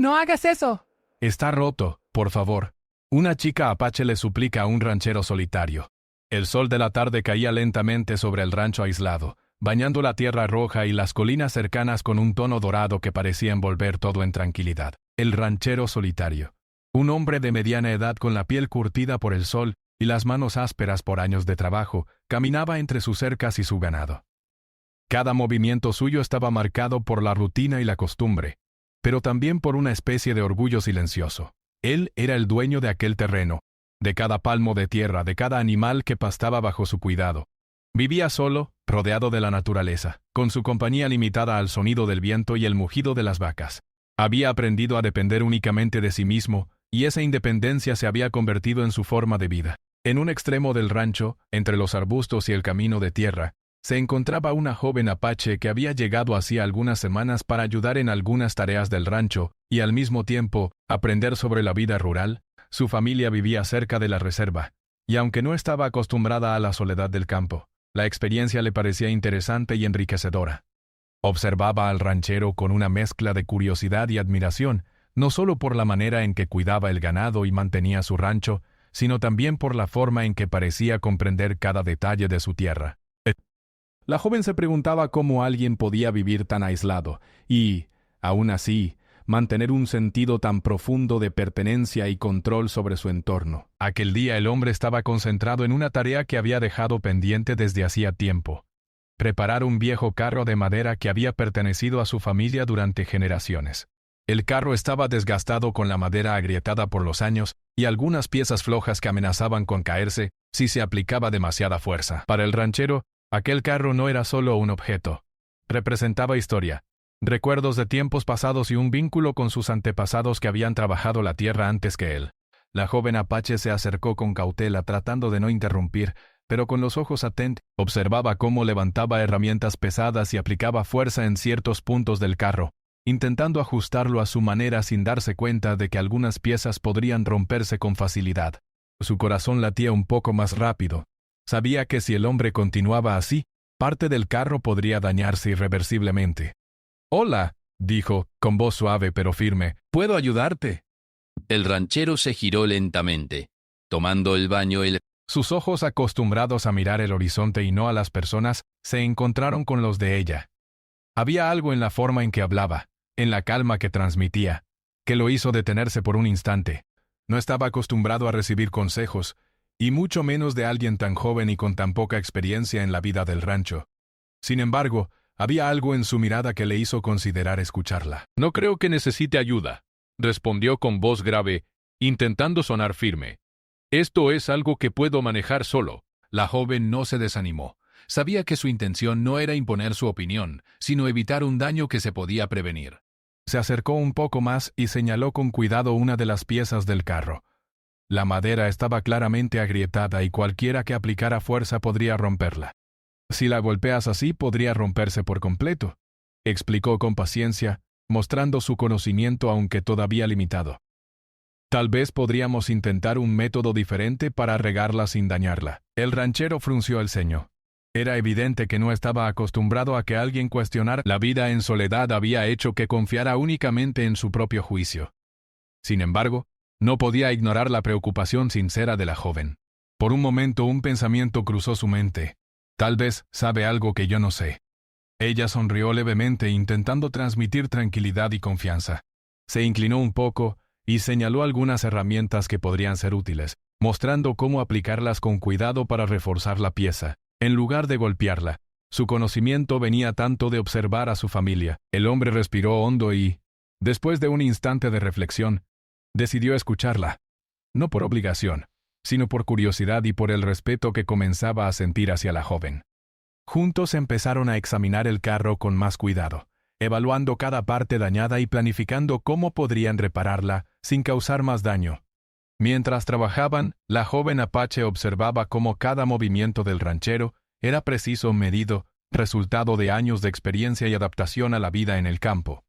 no hagas eso. Está roto, por favor. Una chica apache le suplica a un ranchero solitario. El sol de la tarde caía lentamente sobre el rancho aislado, bañando la tierra roja y las colinas cercanas con un tono dorado que parecía envolver todo en tranquilidad. El ranchero solitario. Un hombre de mediana edad con la piel curtida por el sol y las manos ásperas por años de trabajo, caminaba entre sus cercas y su ganado. Cada movimiento suyo estaba marcado por la rutina y la costumbre, pero también por una especie de orgullo silencioso. Él era el dueño de aquel terreno, de cada palmo de tierra, de cada animal que pastaba bajo su cuidado. Vivía solo, rodeado de la naturaleza, con su compañía limitada al sonido del viento y el mugido de las vacas. Había aprendido a depender únicamente de sí mismo, y esa independencia se había convertido en su forma de vida. En un extremo del rancho, entre los arbustos y el camino de tierra, se encontraba una joven apache que había llegado hacía algunas semanas para ayudar en algunas tareas del rancho y al mismo tiempo aprender sobre la vida rural. Su familia vivía cerca de la reserva, y aunque no estaba acostumbrada a la soledad del campo, la experiencia le parecía interesante y enriquecedora. Observaba al ranchero con una mezcla de curiosidad y admiración, no solo por la manera en que cuidaba el ganado y mantenía su rancho, sino también por la forma en que parecía comprender cada detalle de su tierra. La joven se preguntaba cómo alguien podía vivir tan aislado y, aún así, mantener un sentido tan profundo de pertenencia y control sobre su entorno. Aquel día el hombre estaba concentrado en una tarea que había dejado pendiente desde hacía tiempo: preparar un viejo carro de madera que había pertenecido a su familia durante generaciones. El carro estaba desgastado, con la madera agrietada por los años y algunas piezas flojas que amenazaban con caerse si se aplicaba demasiada fuerza. Para el ranchero, aquel carro no era solo un objeto. Representaba historia, recuerdos de tiempos pasados y un vínculo con sus antepasados que habían trabajado la tierra antes que él. La joven apache se acercó con cautela, tratando de no interrumpir, pero con los ojos atentos observaba cómo levantaba herramientas pesadas y aplicaba fuerza en ciertos puntos del carro, intentando ajustarlo a su manera sin darse cuenta de que algunas piezas podrían romperse con facilidad. Su corazón latía un poco más rápido. Sabía que si el hombre continuaba así, parte del carro podría dañarse irreversiblemente. «Hola», dijo, con voz suave pero firme, «¿puedo ayudarte?». El ranchero se giró lentamente. Tomando el baño, Sus ojos, acostumbrados a mirar el horizonte y no a las personas, se encontraron con los de ella. Había algo en la forma en que hablaba, en la calma que transmitía, que lo hizo detenerse por un instante. No estaba acostumbrado a recibir consejos, y mucho menos de alguien tan joven y con tan poca experiencia en la vida del rancho. Sin embargo, había algo en su mirada que le hizo considerar escucharla. «No creo que necesite ayuda», respondió con voz grave, intentando sonar firme. «Esto es algo que puedo manejar solo». La joven no se desanimó. Sabía que su intención no era imponer su opinión, sino evitar un daño que se podía prevenir. Se acercó un poco más y señaló con cuidado una de las piezas del carro. La madera estaba claramente agrietada y cualquiera que aplicara fuerza podría romperla. «Si la golpeas así, podría romperse por completo», explicó con paciencia, mostrando su conocimiento aunque todavía limitado. «Tal vez podríamos intentar un método diferente para regarla sin dañarla». El ranchero frunció el ceño. Era evidente que no estaba acostumbrado a que alguien cuestionara. La vida en soledad había hecho que confiara únicamente en su propio juicio. Sin embargo, no podía ignorar la preocupación sincera de la joven. Por un momento un pensamiento cruzó su mente. «Tal vez sabe algo que yo no sé». Ella sonrió levemente, intentando transmitir tranquilidad y confianza. Se inclinó un poco y señaló algunas herramientas que podrían ser útiles, mostrando cómo aplicarlas con cuidado para reforzar la pieza, en lugar de golpearla. Su conocimiento venía tanto de observar a su familia. El hombre respiró hondo y, después de un instante de reflexión, decidió escucharla. No por obligación, sino por curiosidad y por el respeto que comenzaba a sentir hacia la joven. Juntos empezaron a examinar el carro con más cuidado, evaluando cada parte dañada y planificando cómo podrían repararla sin causar más daño. Mientras trabajaban, la joven apache observaba cómo cada movimiento del ranchero era preciso, medido, resultado de años de experiencia y adaptación a la vida en el campo.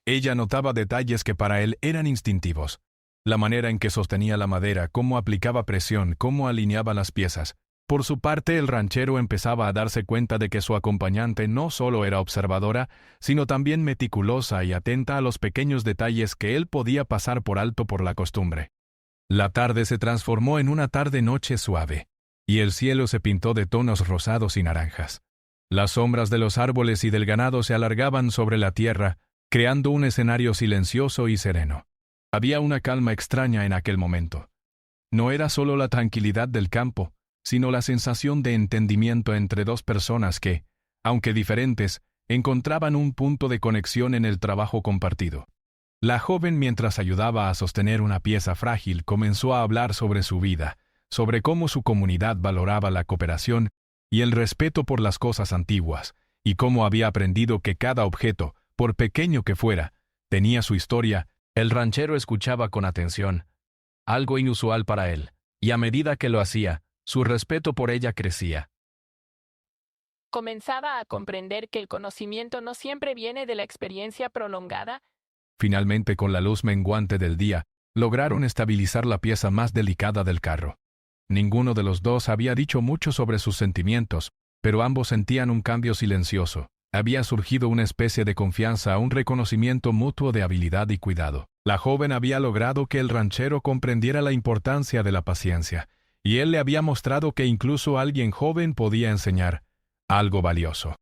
Ella notaba detalles que para él eran instintivos. La manera en que sostenía la madera, cómo aplicaba presión, cómo alineaba las piezas. Por su parte, el ranchero empezaba a darse cuenta de que su acompañante no solo era observadora, sino también meticulosa y atenta a los pequeños detalles que él podía pasar por alto por la costumbre. La tarde se transformó en una tarde-noche suave, y el cielo se pintó de tonos rosados y naranjas. Las sombras de los árboles y del ganado se alargaban sobre la tierra, creando un escenario silencioso y sereno. Había una calma extraña en aquel momento. No era solo la tranquilidad del campo, sino la sensación de entendimiento entre dos personas que, aunque diferentes, encontraban un punto de conexión en el trabajo compartido. La joven, mientras ayudaba a sostener una pieza frágil, comenzó a hablar sobre su vida, sobre cómo su comunidad valoraba la cooperación y el respeto por las cosas antiguas, y cómo había aprendido que cada objeto, por pequeño que fuera, tenía su historia. El ranchero escuchaba con atención, algo inusual para él, y a medida que lo hacía, su respeto por ella crecía. Comenzaba a comprender que el conocimiento no siempre viene de la experiencia prolongada. Finalmente, con la luz menguante del día, lograron estabilizar la pieza más delicada del carro. Ninguno de los dos había dicho mucho sobre sus sentimientos, pero ambos sentían un cambio silencioso. Había surgido una especie de confianza, un reconocimiento mutuo de habilidad y cuidado. La joven había logrado que el ranchero comprendiera la importancia de la paciencia, y él le había mostrado que incluso alguien joven podía enseñar algo valioso.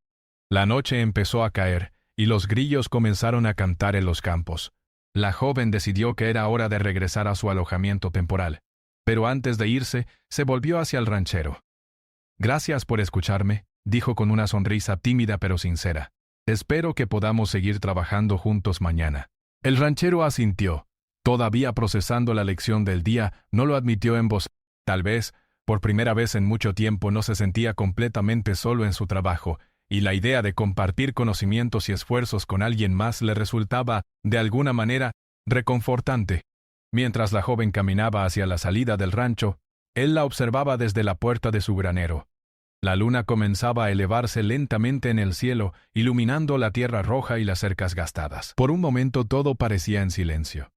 La noche empezó a caer, y los grillos comenzaron a cantar en los campos. La joven decidió que era hora de regresar a su alojamiento temporal, pero antes de irse, se volvió hacia el ranchero. «Gracias por escucharme», dijo con una sonrisa tímida pero sincera. «Espero que podamos seguir trabajando juntos mañana». El ranchero asintió. Todavía procesando la lección del día, no lo admitió en voz. Tal vez, por primera vez en mucho tiempo, no se sentía completamente solo en su trabajo, y la idea de compartir conocimientos y esfuerzos con alguien más le resultaba, de alguna manera, reconfortante. Mientras la joven caminaba hacia la salida del rancho, él la observaba desde la puerta de su granero. La luna comenzaba a elevarse lentamente en el cielo, iluminando la tierra roja y las cercas gastadas. Por un momento todo parecía en silencio,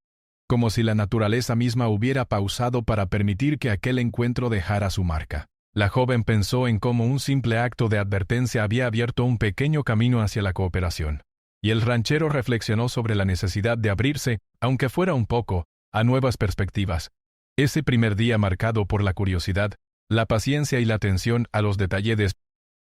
como si la naturaleza misma hubiera pausado para permitir que aquel encuentro dejara su marca. La joven pensó en cómo un simple acto de advertencia había abierto un pequeño camino hacia la cooperación, y el ranchero reflexionó sobre la necesidad de abrirse, aunque fuera un poco, a nuevas perspectivas. Ese primer día marcado por la curiosidad, la paciencia y la atención a los detalles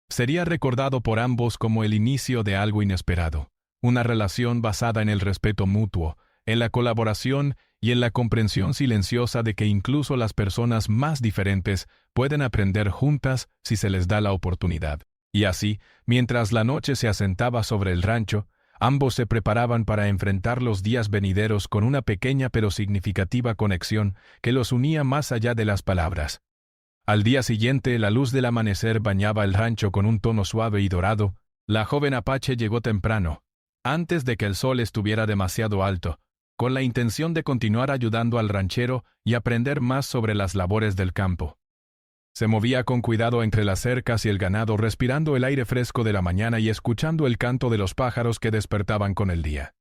sería recordado por ambos como el inicio de algo inesperado, una relación basada en el respeto mutuo, en la colaboración y en la comprensión silenciosa de que incluso las personas más diferentes pueden aprender juntas si se les da la oportunidad. Y así, mientras la noche se asentaba sobre el rancho, ambos se preparaban para enfrentar los días venideros con una pequeña pero significativa conexión que los unía más allá de las palabras. Al día siguiente, la luz del amanecer bañaba el rancho con un tono suave y dorado. La joven apache llegó temprano, antes de que el sol estuviera demasiado alto, con la intención de continuar ayudando al ranchero y aprender más sobre las labores del campo. Se movía con cuidado entre las cercas y el ganado, respirando el aire fresco de la mañana y escuchando el canto de los pájaros que despertaban con el día.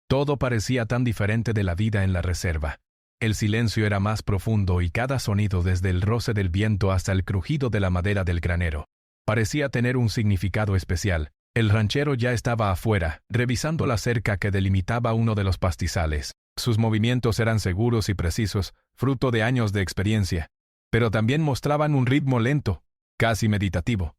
Todo parecía tan diferente de la vida en la reserva. El silencio era más profundo y cada sonido, desde el roce del viento hasta el crujido de la madera del granero, parecía tener un significado especial. El ranchero ya estaba afuera, revisando la cerca que delimitaba uno de los pastizales. Sus movimientos eran seguros y precisos, fruto de años de experiencia, pero también mostraban un ritmo lento, casi meditativo.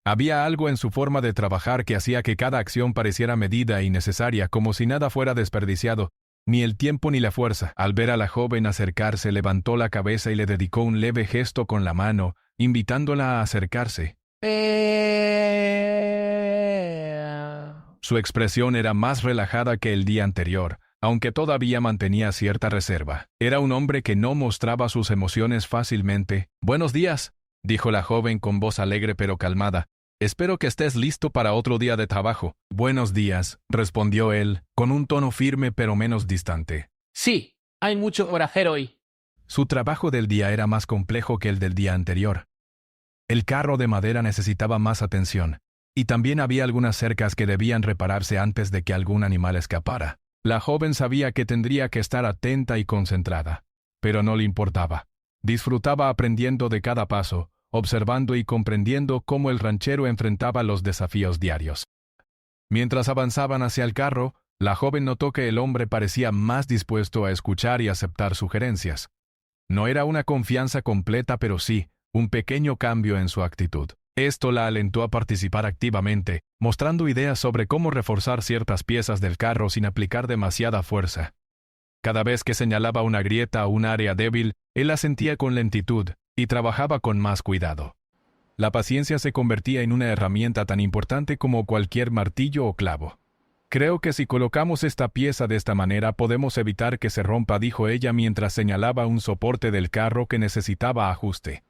Había algo en su forma de trabajar que hacía que cada acción pareciera medida y necesaria, como si nada fuera desperdiciado, ni el tiempo ni la fuerza. Al ver a la joven acercarse, levantó la cabeza y le dedicó un leve gesto con la mano, invitándola a acercarse. Su expresión era más relajada que el día anterior, aunque todavía mantenía cierta reserva. Era un hombre que no mostraba sus emociones fácilmente. «Buenos días», dijo la joven con voz alegre pero calmada. «Espero que estés listo para otro día de trabajo». «Buenos días», respondió él, con un tono firme pero menos distante. Sí, hay mucho por hacer hoy. Su trabajo del día era más complejo que el del día anterior. El carro de madera necesitaba más atención, y también había algunas cercas que debían repararse antes de que algún animal escapara. La joven sabía que tendría que estar atenta y concentrada, pero no le importaba. Disfrutaba aprendiendo de cada paso, observando y comprendiendo cómo el ranchero enfrentaba los desafíos diarios. Mientras avanzaban hacia el carro, la joven notó que el hombre parecía más dispuesto a escuchar y aceptar sugerencias. No era una confianza completa, pero sí, un pequeño cambio en su actitud. Esto la alentó a participar activamente, mostrando ideas sobre cómo reforzar ciertas piezas del carro sin aplicar demasiada fuerza. Cada vez que señalaba una grieta o un área débil, él la sentía con lentitud y trabajaba con más cuidado. La paciencia se convertía en una herramienta tan importante como cualquier martillo o clavo. Creo que si colocamos esta pieza de esta manera podemos evitar que se rompa, dijo ella mientras señalaba un soporte del carro que necesitaba ajuste.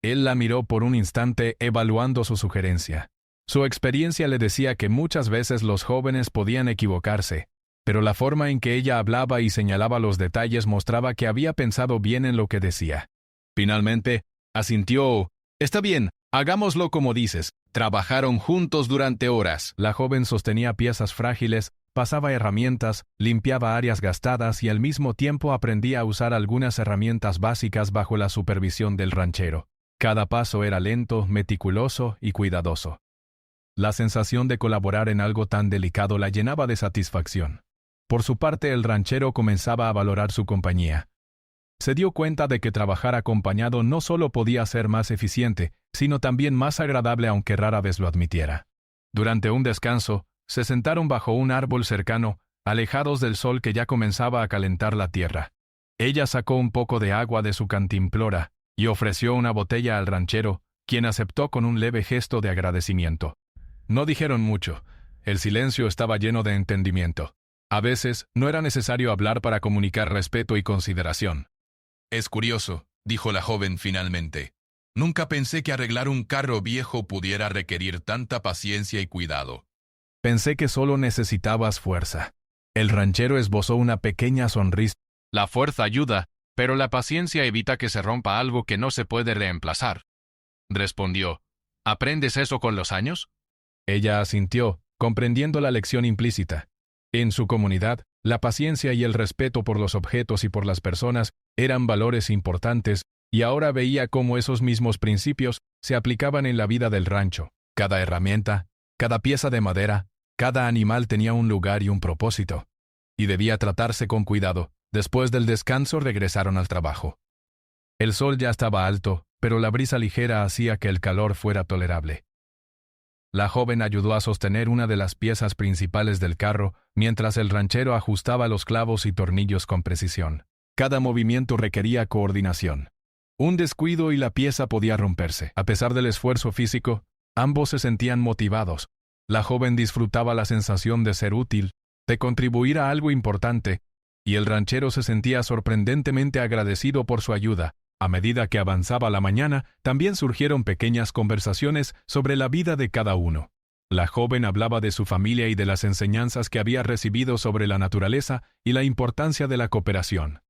Él la miró por un instante evaluando su sugerencia. Su experiencia le decía que muchas veces los jóvenes podían equivocarse, pero la forma en que ella hablaba y señalaba los detalles mostraba que había pensado bien en lo que decía. Finalmente, asintió. «Está bien, hagámoslo como dices». Trabajaron juntos durante horas. La joven sostenía piezas frágiles, pasaba herramientas, limpiaba áreas gastadas y al mismo tiempo aprendía a usar algunas herramientas básicas bajo la supervisión del ranchero. Cada paso era lento, meticuloso y cuidadoso. La sensación de colaborar en algo tan delicado la llenaba de satisfacción. Por su parte, el ranchero comenzaba a valorar su compañía. Se dio cuenta de que trabajar acompañado no solo podía ser más eficiente, sino también más agradable, aunque rara vez lo admitiera. Durante un descanso, se sentaron bajo un árbol cercano, alejados del sol que ya comenzaba a calentar la tierra. Ella sacó un poco de agua de su cantimplora y ofreció una botella al ranchero, quien aceptó con un leve gesto de agradecimiento. No dijeron mucho. El silencio estaba lleno de entendimiento. A veces, no era necesario hablar para comunicar respeto y consideración. Es curioso, dijo la joven finalmente. Nunca pensé que arreglar un carro viejo pudiera requerir tanta paciencia y cuidado. Pensé que solo necesitabas fuerza. El ranchero esbozó una pequeña sonrisa. La fuerza ayuda, pero la paciencia evita que se rompa algo que no se puede reemplazar. Respondió. ¿Aprendes eso con los años? Ella asintió, comprendiendo la lección implícita. En su comunidad, la paciencia y el respeto por los objetos y por las personas eran valores importantes, y ahora veía cómo esos mismos principios se aplicaban en la vida del rancho. Cada herramienta, cada pieza de madera, cada animal tenía un lugar y un propósito, y debía tratarse con cuidado. Después del descanso regresaron al trabajo. El sol ya estaba alto, pero la brisa ligera hacía que el calor fuera tolerable. La joven ayudó a sostener una de las piezas principales del carro, mientras el ranchero ajustaba los clavos y tornillos con precisión. Cada movimiento requería coordinación. Un descuido y la pieza podía romperse. A pesar del esfuerzo físico, ambos se sentían motivados. La joven disfrutaba la sensación de ser útil, de contribuir a algo importante, y el ranchero se sentía sorprendentemente agradecido por su ayuda. A medida que avanzaba la mañana, también surgieron pequeñas conversaciones sobre la vida de cada uno. La joven hablaba de su familia y de las enseñanzas que había recibido sobre la naturaleza y la importancia de la cooperación.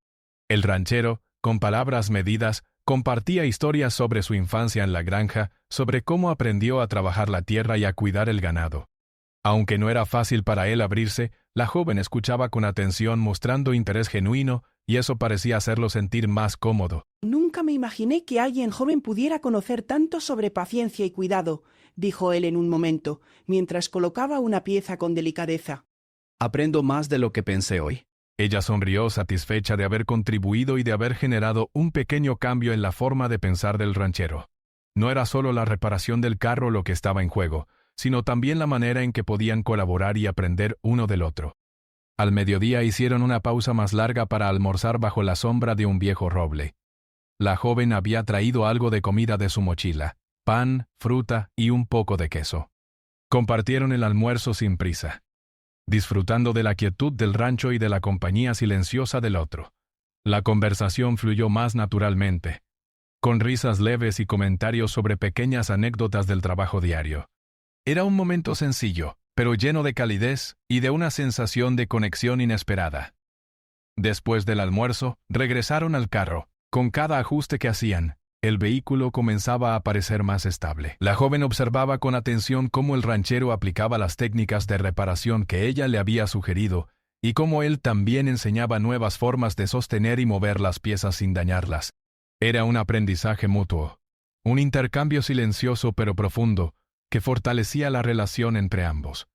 El ranchero, con palabras medidas, compartía historias sobre su infancia en la granja, sobre cómo aprendió a trabajar la tierra y a cuidar el ganado. Aunque no era fácil para él abrirse, la joven escuchaba con atención mostrando interés genuino, y eso parecía hacerlo sentir más cómodo. Nunca me imaginé que alguien joven pudiera conocer tanto sobre paciencia y cuidado, dijo él en un momento, mientras colocaba una pieza con delicadeza. Aprendo más de lo que pensé hoy. Ella sonrió satisfecha de haber contribuido y de haber generado un pequeño cambio en la forma de pensar del ranchero. No era solo la reparación del carro lo que estaba en juego, sino también la manera en que podían colaborar y aprender uno del otro. Al mediodía hicieron una pausa más larga para almorzar bajo la sombra de un viejo roble. La joven había traído algo de comida de su mochila, pan, fruta y un poco de queso. Compartieron el almuerzo sin prisa, disfrutando de la quietud del rancho y de la compañía silenciosa del otro. La conversación fluyó más naturalmente, con risas leves y comentarios sobre pequeñas anécdotas del trabajo diario. Era un momento sencillo, pero lleno de calidez y de una sensación de conexión inesperada. Después del almuerzo, regresaron al carro. Con cada ajuste que hacían, el vehículo comenzaba a parecer más estable. La joven observaba con atención cómo el ranchero aplicaba las técnicas de reparación que ella le había sugerido, y cómo él también enseñaba nuevas formas de sostener y mover las piezas sin dañarlas. Era un aprendizaje mutuo. un intercambio silencioso pero profundo que fortalecía la relación entre ambos.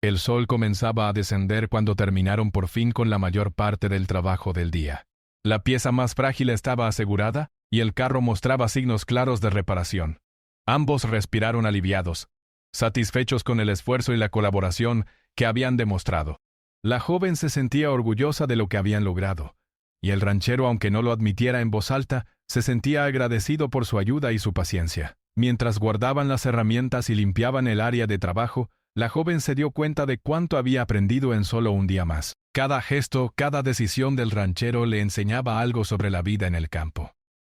El sol comenzaba a descender cuando terminaron por fin con la mayor parte del trabajo del día. La pieza más frágil estaba asegurada y el carro mostraba signos claros de reparación. Ambos respiraron aliviados, satisfechos con el esfuerzo y la colaboración que habían demostrado. La joven se sentía orgullosa de lo que habían logrado, y el ranchero, aunque no lo admitiera en voz alta, se sentía agradecido por su ayuda y su paciencia. Mientras guardaban las herramientas y limpiaban el área de trabajo, la joven se dio cuenta de cuánto había aprendido en solo un día más. Cada gesto, cada decisión del ranchero le enseñaba algo sobre la vida en el campo.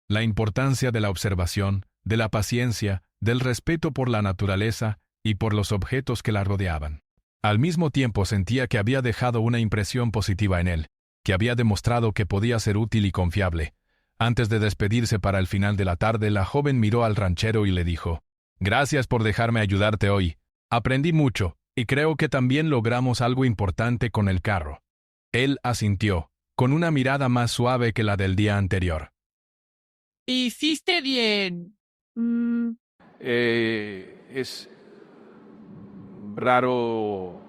La importancia de la observación, de la paciencia, del respeto por la naturaleza y por los objetos que la rodeaban. Al mismo tiempo sentía que había dejado una impresión positiva en él, que había demostrado que podía ser útil y confiable. Antes de despedirse para el final de la tarde, la joven miró al ranchero y le dijo: «Gracias por dejarme ayudarte hoy. Aprendí mucho, y creo que también logramos algo importante con el carro». Él asintió, con una mirada más suave que la del día anterior. Hiciste bien. Es raro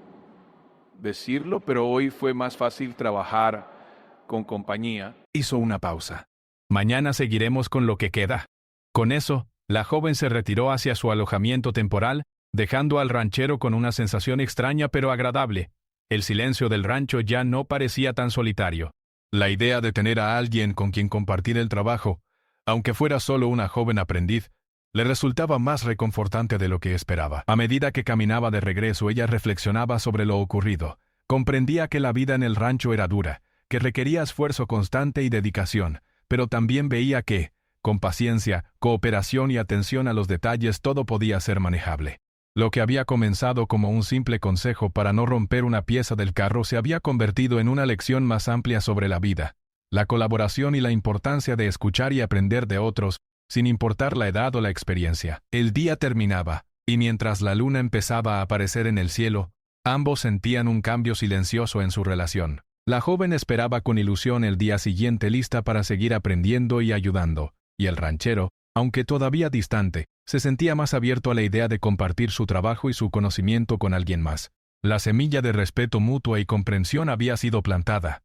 decirlo, pero hoy fue más fácil trabajar con compañía. Hizo una pausa. «Mañana seguiremos con lo que queda». Con eso, la joven se retiró hacia su alojamiento temporal, dejando al ranchero con una sensación extraña pero agradable. El silencio del rancho ya no parecía tan solitario. La idea de tener a alguien con quien compartir el trabajo, aunque fuera solo una joven aprendiz, le resultaba más reconfortante de lo que esperaba. A medida que caminaba de regreso, ella reflexionaba sobre lo ocurrido. Comprendía que la vida en el rancho era dura, que requería esfuerzo constante y dedicación, pero también veía que, con paciencia, cooperación y atención a los detalles, todo podía ser manejable. Lo que había comenzado como un simple consejo para no romper una pieza del carro se había convertido en una lección más amplia sobre la vida, la colaboración y la importancia de escuchar y aprender de otros, sin importar la edad o la experiencia. El día terminaba, y mientras la luna empezaba a aparecer en el cielo, ambos sentían un cambio silencioso en su relación. La joven esperaba con ilusión el día siguiente, lista para seguir aprendiendo y ayudando, y el ranchero, aunque todavía distante, se sentía más abierto a la idea de compartir su trabajo y su conocimiento con alguien más. La semilla de respeto mutuo y comprensión había sido plantada,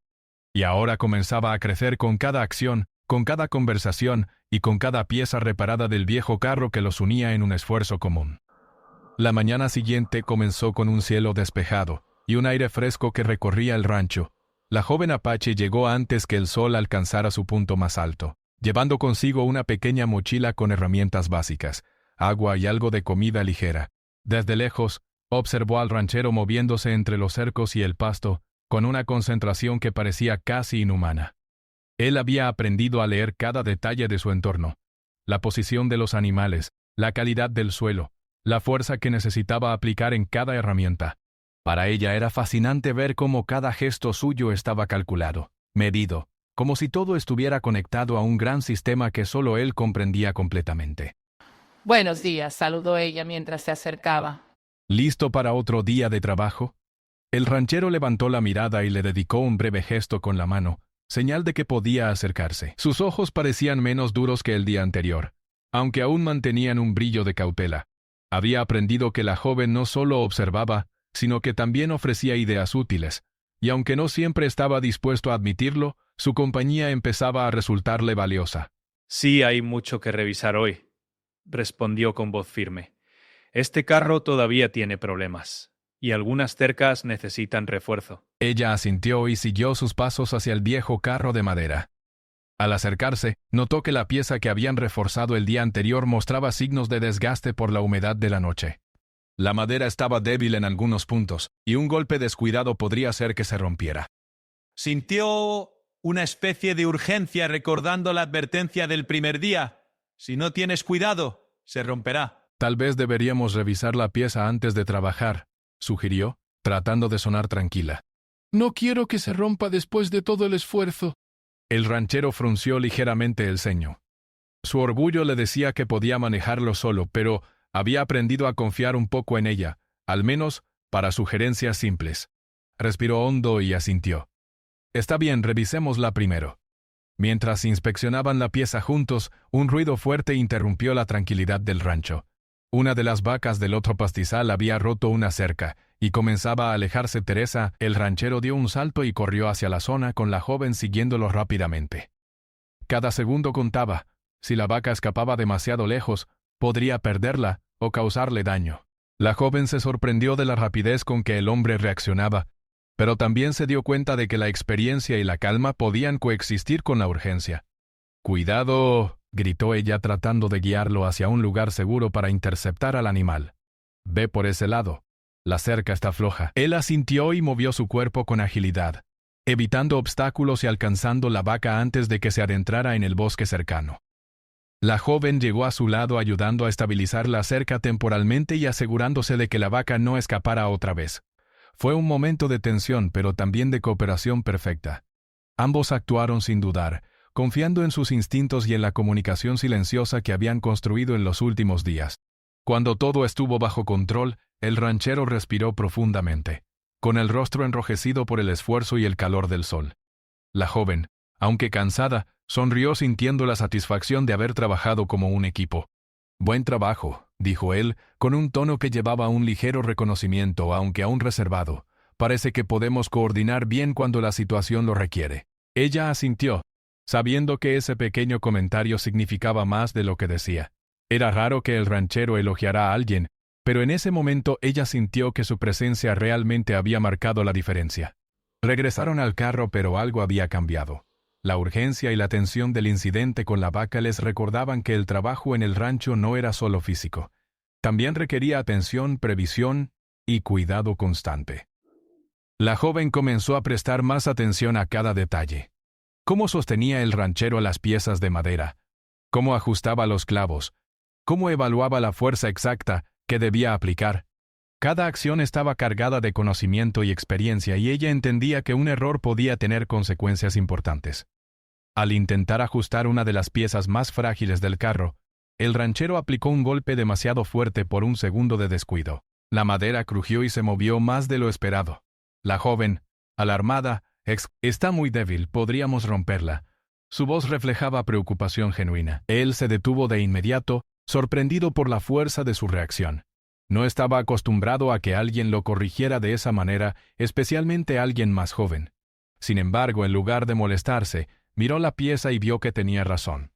y ahora comenzaba a crecer con cada acción, con cada conversación y con cada pieza reparada del viejo carro que los unía en un esfuerzo común. La mañana siguiente comenzó con un cielo despejado y un aire fresco que recorría el rancho. La joven apache llegó antes que el sol alcanzara su punto más alto, llevando consigo una pequeña mochila con herramientas básicas, agua y algo de comida ligera. Desde lejos, observó al ranchero moviéndose entre los cercos y el pasto, con una concentración que parecía casi inhumana. Él había aprendido a leer cada detalle de su entorno: la posición de los animales, la calidad del suelo, la fuerza que necesitaba aplicar en cada herramienta. Para ella era fascinante ver cómo cada gesto suyo estaba calculado, medido, como si todo estuviera conectado a un gran sistema que solo él comprendía completamente. Buenos días, saludó ella mientras se acercaba. ¿Listo para otro día de trabajo? El ranchero levantó la mirada y le dedicó un breve gesto con la mano, señal de que podía acercarse. Sus ojos parecían menos duros que el día anterior, aunque aún mantenían un brillo de cautela. Había aprendido que la joven no solo observaba, sino que también ofrecía ideas útiles, y aunque no siempre estaba dispuesto a admitirlo, su compañía empezaba a resultarle valiosa. Sí, hay mucho que revisar hoy, respondió con voz firme. Este carro todavía tiene problemas, y algunas cercas necesitan refuerzo. Ella asintió y siguió sus pasos hacia el viejo carro de madera. Al acercarse, notó que la pieza que habían reforzado el día anterior mostraba signos de desgaste por la humedad de la noche. La madera estaba débil en algunos puntos, y un golpe descuidado podría hacer que se rompiera. Sintió una especie de urgencia recordando la advertencia del primer día. Si no tienes cuidado, se romperá. Tal vez deberíamos revisar la pieza antes de trabajar, sugirió, tratando de sonar tranquila. No quiero que se rompa después de todo el esfuerzo. El ranchero frunció ligeramente el ceño. Su orgullo le decía que podía manejarlo solo, pero había aprendido a confiar un poco en ella, al menos para sugerencias simples. Respiró hondo y asintió. Está bien, revisémosla primero. Mientras inspeccionaban la pieza juntos, un ruido fuerte interrumpió la tranquilidad del rancho. Una de las vacas del otro pastizal había roto una cerca, y comenzaba a alejarse Teresa. El ranchero dio un salto y corrió hacia la zona con la joven siguiéndolo rápidamente. Cada segundo contaba. Si la vaca escapaba demasiado lejos, podría perderla o causarle daño. La joven se sorprendió de la rapidez con que el hombre reaccionaba, pero también se dio cuenta de que la experiencia y la calma podían coexistir con la urgencia. «¡Cuidado!», gritó ella tratando de guiarlo hacia un lugar seguro para interceptar al animal. «Ve por ese lado. La cerca está floja». Él asintió y movió su cuerpo con agilidad, evitando obstáculos y alcanzando la vaca antes de que se adentrara en el bosque cercano. La joven llegó a su lado ayudando a estabilizar la cerca temporalmente y asegurándose de que la vaca no escapara otra vez. Fue un momento de tensión, pero también de cooperación perfecta. Ambos actuaron sin dudar, confiando en sus instintos y en la comunicación silenciosa que habían construido en los últimos días. Cuando todo estuvo bajo control, el ranchero respiró profundamente, con el rostro enrojecido por el esfuerzo y el calor del sol. La joven, aunque cansada, sonrió sintiendo la satisfacción de haber trabajado como un equipo. «Buen trabajo», dijo él, con un tono que llevaba un ligero reconocimiento, aunque aún reservado. «Parece que podemos coordinar bien cuando la situación lo requiere». Ella asintió, sabiendo que ese pequeño comentario significaba más de lo que decía. Era raro que el ranchero elogiara a alguien, pero en ese momento ella sintió que su presencia realmente había marcado la diferencia. Regresaron al carro, pero algo había cambiado. La urgencia y la tensión del incidente con la vaca les recordaban que el trabajo en el rancho no era solo físico. También requería atención, previsión y cuidado constante. La joven comenzó a prestar más atención a cada detalle. Cómo sostenía el ranchero las piezas de madera, cómo ajustaba los clavos, cómo evaluaba la fuerza exacta que debía aplicar. Cada acción estaba cargada de conocimiento y experiencia, y ella entendía que un error podía tener consecuencias importantes. Al intentar ajustar una de las piezas más frágiles del carro, el ranchero aplicó un golpe demasiado fuerte por un segundo de descuido. La madera crujió y se movió más de lo esperado. La joven, alarmada, «Está muy débil, podríamos romperla». Su voz reflejaba preocupación genuina. Él se detuvo de inmediato, sorprendido por la fuerza de su reacción. No estaba acostumbrado a que alguien lo corrigiera de esa manera, especialmente alguien más joven. Sin embargo, en lugar de molestarse, miró la pieza y vio que tenía razón.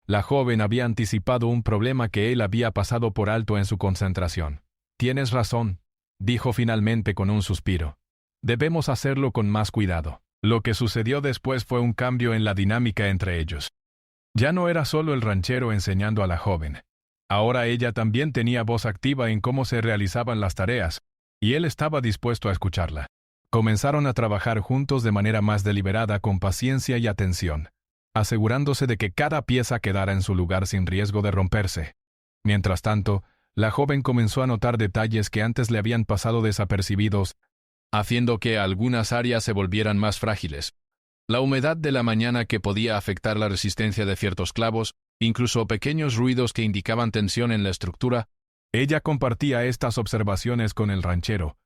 La joven había anticipado un problema que él había pasado por alto en su concentración. «Tienes razón», dijo finalmente con un suspiro. «Debemos hacerlo con más cuidado». Lo que sucedió después fue un cambio en la dinámica entre ellos. Ya no era solo el ranchero enseñando a la joven. Ahora ella también tenía voz activa en cómo se realizaban las tareas, y él estaba dispuesto a escucharla. Comenzaron a trabajar juntos de manera más deliberada, con paciencia y atención, asegurándose de que cada pieza quedara en su lugar sin riesgo de romperse. Mientras tanto, la joven comenzó a notar detalles que antes le habían pasado desapercibidos, haciendo que algunas áreas se volvieran más frágiles. La humedad de la mañana que podía afectar la resistencia de ciertos clavos, incluso pequeños ruidos que indicaban tensión en la estructura. Ella compartía estas observaciones con el ranchero,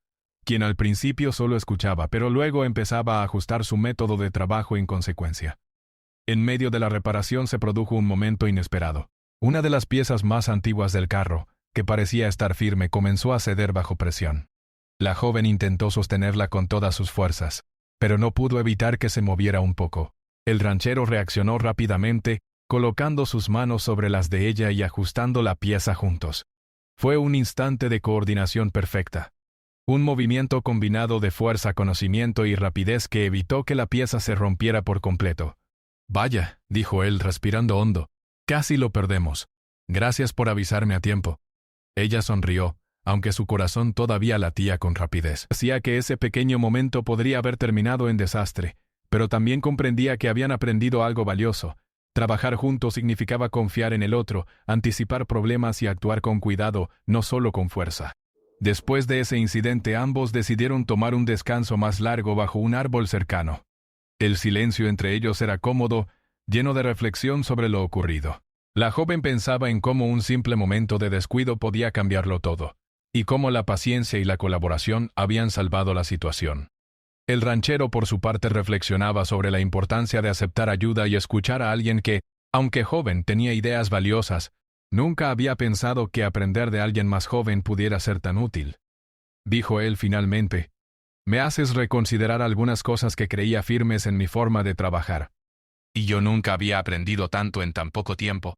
quien al principio solo escuchaba, pero luego empezaba a ajustar su método de trabajo en consecuencia. En medio de la reparación se produjo un momento inesperado. Una de las piezas más antiguas del carro, que parecía estar firme, comenzó a ceder bajo presión. La joven intentó sostenerla con todas sus fuerzas, pero no pudo evitar que se moviera un poco. El ranchero reaccionó rápidamente, colocando sus manos sobre las de ella y ajustando la pieza juntos. Fue un instante de coordinación perfecta. Un movimiento combinado de fuerza, conocimiento y rapidez que evitó que la pieza se rompiera por completo. «Vaya», dijo él respirando hondo, «casi lo perdemos. Gracias por avisarme a tiempo». Ella sonrió, aunque su corazón todavía latía con rapidez. Hacía que ese pequeño momento podría haber terminado en desastre, pero también comprendía que habían aprendido algo valioso. Trabajar juntos significaba confiar en el otro, anticipar problemas y actuar con cuidado, no solo con fuerza. Después de ese incidente, ambos decidieron tomar un descanso más largo bajo un árbol cercano. El silencio entre ellos era cómodo, lleno de reflexión sobre lo ocurrido. La joven pensaba en cómo un simple momento de descuido podía cambiarlo todo, y cómo la paciencia y la colaboración habían salvado la situación. El ranchero por su parte reflexionaba sobre la importancia de aceptar ayuda y escuchar a alguien que, aunque joven, tenía ideas valiosas. Nunca había pensado que aprender de alguien más joven pudiera ser tan útil. Dijo él finalmente, «Me haces reconsiderar algunas cosas que creía firmes en mi forma de trabajar». Y yo nunca había aprendido tanto en tan poco tiempo.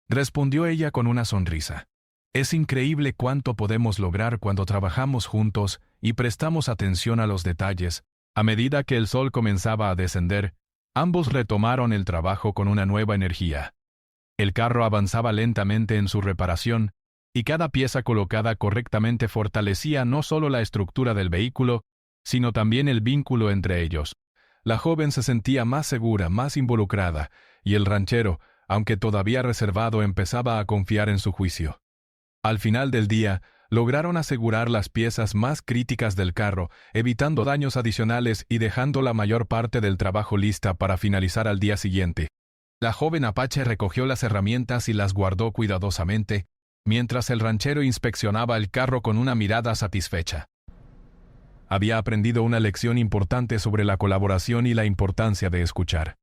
Respondió ella con una sonrisa. Es increíble cuánto podemos lograr cuando trabajamos juntos y prestamos atención a los detalles. A medida que el sol comenzaba a descender, ambos retomaron el trabajo con una nueva energía. El carro avanzaba lentamente en su reparación, y cada pieza colocada correctamente fortalecía no solo la estructura del vehículo, sino también el vínculo entre ellos. La joven se sentía más segura, más involucrada, y el ranchero, aunque todavía reservado, empezaba a confiar en su juicio. Al final del día, lograron asegurar las piezas más críticas del carro, evitando daños adicionales y dejando la mayor parte del trabajo lista para finalizar al día siguiente. La joven Apache recogió las herramientas y las guardó cuidadosamente, mientras el ranchero inspeccionaba el carro con una mirada satisfecha. Había aprendido una lección importante sobre la colaboración y la importancia de escuchar.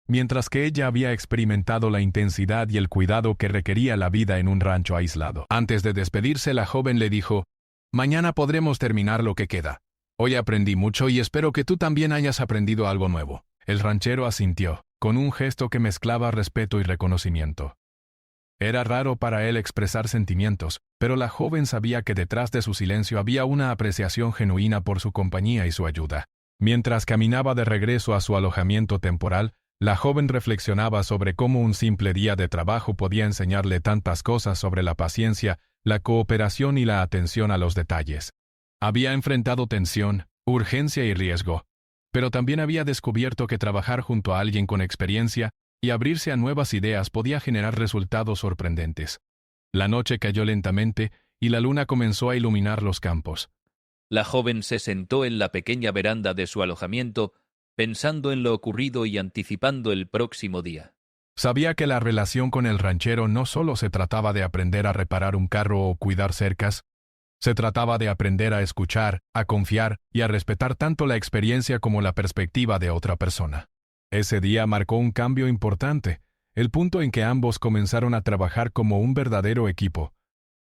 Mientras que ella había experimentado la intensidad y el cuidado que requería la vida en un rancho aislado. Antes de despedirse, la joven le dijo, «Mañana podremos terminar lo que queda. Hoy aprendí mucho y espero que tú también hayas aprendido algo nuevo». El ranchero asintió, con un gesto que mezclaba respeto y reconocimiento. Era raro para él expresar sentimientos, pero la joven sabía que detrás de su silencio había una apreciación genuina por su compañía y su ayuda. Mientras caminaba de regreso a su alojamiento temporal, la joven reflexionaba sobre cómo un simple día de trabajo podía enseñarle tantas cosas sobre la paciencia, la cooperación y la atención a los detalles. Había enfrentado tensión, urgencia y riesgo, pero también había descubierto que trabajar junto a alguien con experiencia y abrirse a nuevas ideas podía generar resultados sorprendentes. La noche cayó lentamente y la luna comenzó a iluminar los campos. La joven se sentó en la pequeña veranda de su alojamiento, pensando en lo ocurrido y anticipando el próximo día. Sabía que la relación con el ranchero no solo se trataba de aprender a reparar un carro o cuidar cercas, se trataba de aprender a escuchar, a confiar y a respetar tanto la experiencia como la perspectiva de otra persona. Ese día marcó un cambio importante, el punto en que ambos comenzaron a trabajar como un verdadero equipo,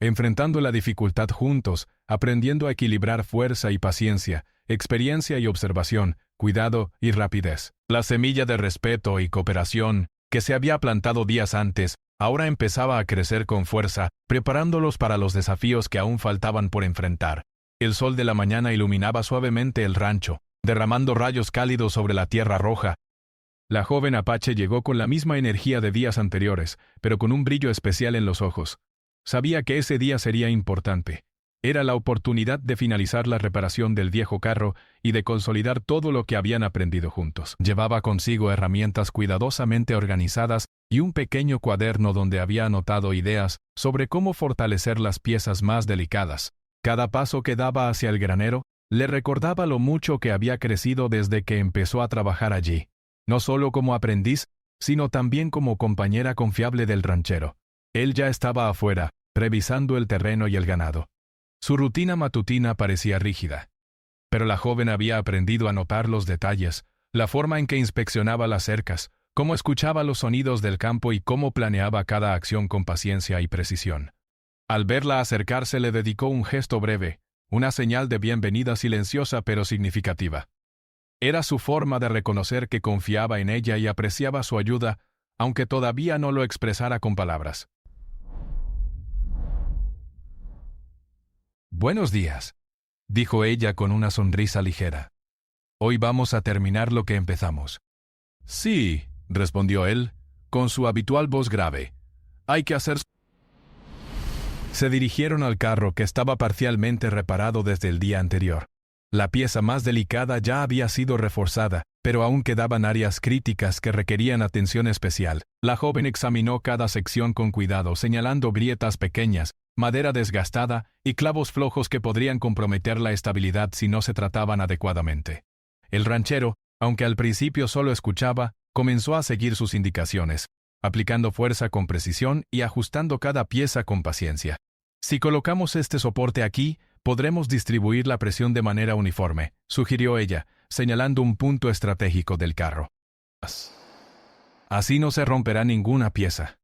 enfrentando la dificultad juntos, aprendiendo a equilibrar fuerza y paciencia, experiencia y observación, cuidado y rapidez. La semilla de respeto y cooperación, que se había plantado días antes, ahora empezaba a crecer con fuerza, preparándolos para los desafíos que aún faltaban por enfrentar. El sol de la mañana iluminaba suavemente el rancho, derramando rayos cálidos sobre la tierra roja. La joven Apache llegó con la misma energía de días anteriores, pero con un brillo especial en los ojos. Sabía que ese día sería importante. Era la oportunidad de finalizar la reparación del viejo carro y de consolidar todo lo que habían aprendido juntos. Llevaba consigo herramientas cuidadosamente organizadas y un pequeño cuaderno donde había anotado ideas sobre cómo fortalecer las piezas más delicadas. Cada paso que daba hacia el granero le recordaba lo mucho que había crecido desde que empezó a trabajar allí, no solo como aprendiz, sino también como compañera confiable del ranchero. Él ya estaba afuera, revisando el terreno y el ganado. Su rutina matutina parecía rígida, pero la joven había aprendido a notar los detalles, la forma en que inspeccionaba las cercas, cómo escuchaba los sonidos del campo y cómo planeaba cada acción con paciencia y precisión. Al verla acercarse le dedicó un gesto breve, una señal de bienvenida silenciosa pero significativa. Era su forma de reconocer que confiaba en ella y apreciaba su ayuda, aunque todavía no lo expresara con palabras. «Buenos días», dijo ella con una sonrisa ligera. «Hoy vamos a terminar lo que empezamos». «Sí», respondió él, con su habitual voz grave. «Hay que hacer...». Se dirigieron al carro que estaba parcialmente reparado desde el día anterior. La pieza más delicada ya había sido reforzada, pero aún quedaban áreas críticas que requerían atención especial. La joven examinó cada sección con cuidado, señalando grietas pequeñas, madera desgastada y clavos flojos que podrían comprometer la estabilidad si no se trataban adecuadamente. El ranchero, aunque al principio solo escuchaba, comenzó a seguir sus indicaciones, aplicando fuerza con precisión y ajustando cada pieza con paciencia. «Si colocamos este soporte aquí, podremos distribuir la presión de manera uniforme», sugirió ella, señalando un punto estratégico del carro. Así no se romperá ninguna pieza.